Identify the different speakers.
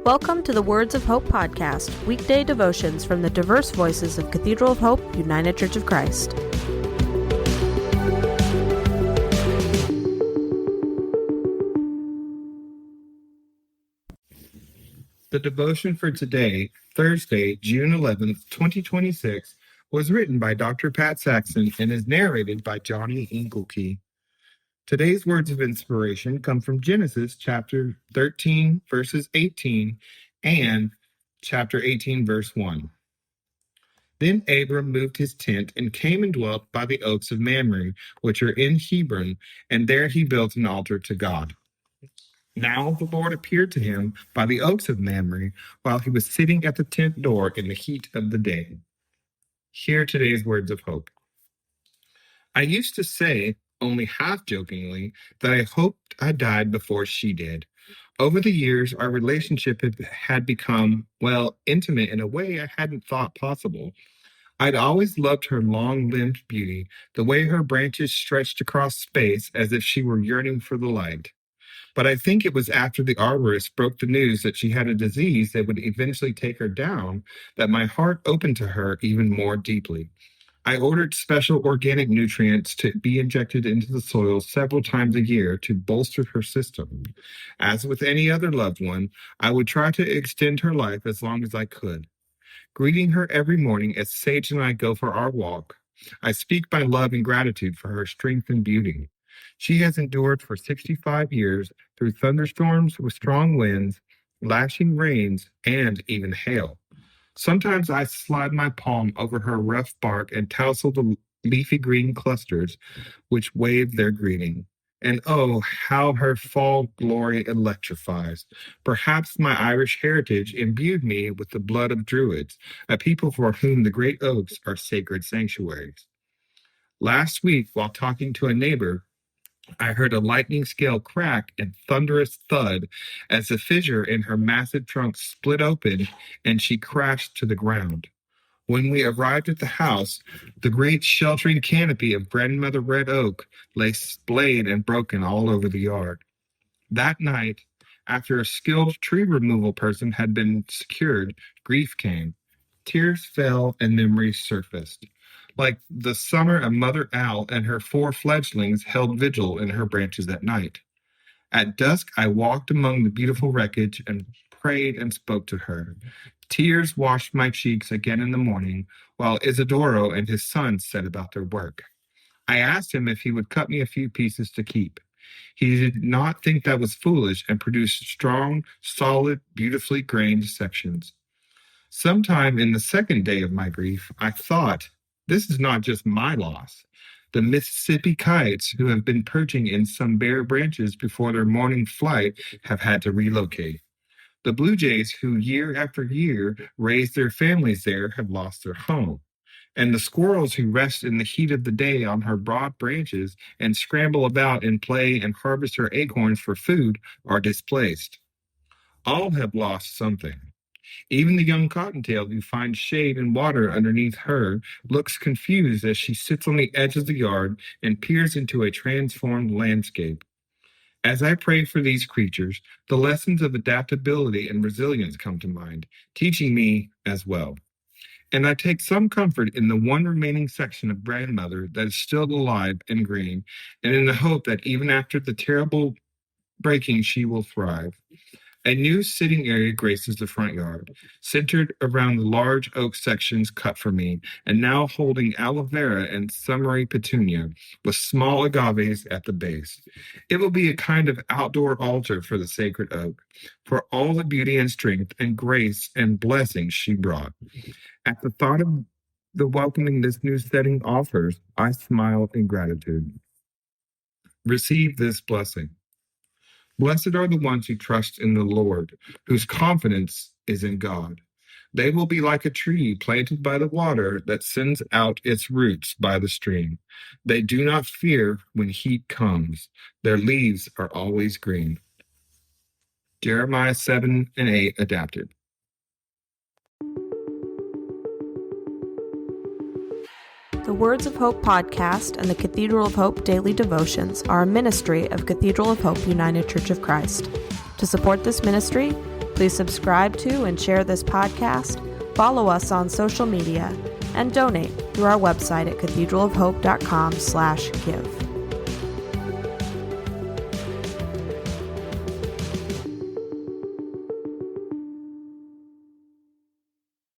Speaker 1: Welcome to the Words of Hope podcast, weekday devotions from the diverse voices of Cathedral of Hope, United Church of Christ.
Speaker 2: The devotion for today, Thursday, June 11th, 2026, was written by Dr. Pat Saxon and is narrated by Johnny Engelke. Today's words of inspiration come from Genesis chapter 13, verses 18, and chapter 18, verse 1. Then Abram moved his tent and came and dwelt by the oaks of Mamre, which are in Hebron, and there he built an altar to God. Now the Lord appeared to him by the oaks of Mamre while he was sitting at the tent door in the heat of the day. Hear today's words of hope. I used to say, only half jokingly, that I hoped I died before she did. Over the years, our relationship had become, intimate in a way I hadn't thought possible. I'd always loved her long-limbed beauty, the way her branches stretched across space as if she were yearning for the light. But I think it was after the arborist broke the news that she had a disease that would eventually take her down that my heart opened to her even more deeply. I ordered special organic nutrients to be injected into the soil several times a year to bolster her system. As with any other loved one, I would try to extend her life as long as I could. Greeting her every morning as Sage and I go for our walk, I speak my love and gratitude for her strength and beauty. She has endured for 65 years through thunderstorms with strong winds, lashing rains, and even hail. Sometimes I slide my palm over her rough bark and tousle the leafy green clusters which wave their greeting. And oh, how her fall glory electrifies. Perhaps my Irish heritage imbued me with the blood of Druids, a people for whom the great oaks are sacred sanctuaries. Last week, while talking to a neighbor, I heard a lightning scale crack and thunderous thud as the fissure in her massive trunk split open and she crashed to the ground. When we arrived at the house, the great sheltering canopy of grandmother red oak lay splayed and broken all over the yard. That night, after a skilled tree removal person had been secured, grief came. Tears fell and memories surfaced. Like the summer, a mother owl and her 4 fledglings held vigil in her branches at night. At dusk, I walked among the beautiful wreckage and prayed and spoke to her. Tears washed my cheeks again in the morning, while Isidoro and his son set about their work. I asked him if he would cut me a few pieces to keep. He did not think that was foolish and produced strong, solid, beautifully grained sections. Sometime in the second day of my grief, I thought, this is not just my loss. The Mississippi kites who have been perching in some bare branches before their morning flight have had to relocate. The blue jays who year after year raise their families there have lost their home. And the squirrels who rest in the heat of the day on her broad branches and scramble about and play and harvest her acorns for food are displaced. All have lost something. Even the young cottontail who finds shade and water underneath her looks confused as she sits on the edge of the yard and peers into a transformed landscape. As I pray for these creatures, the lessons of adaptability and resilience come to mind, teaching me as well. And I take some comfort in the one remaining section of grandmother that is still alive and green, and in the hope that even after the terrible breaking, she will thrive. A new sitting area graces the front yard, centered around the large oak sections cut for me, and now holding aloe vera and summery petunia, with small agaves at the base. It will be a kind of outdoor altar for the sacred oak, for all the beauty and strength and grace and blessings she brought. At the thought of the welcoming this new setting offers, I smile in gratitude. Receive this blessing. Blessed are the ones who trust in the Lord, whose confidence is in God. They will be like a tree planted by the water that sends out its roots by the stream. They do not fear when heat comes. Their leaves are always green. Jeremiah 7 and 8 adapted.
Speaker 1: The Words of Hope podcast and the Cathedral of Hope daily devotions are a ministry of Cathedral of Hope United Church of Christ. To support this ministry, Please subscribe to and share this podcast, follow us on social media, and donate through our website at cathedralofhope.com/give.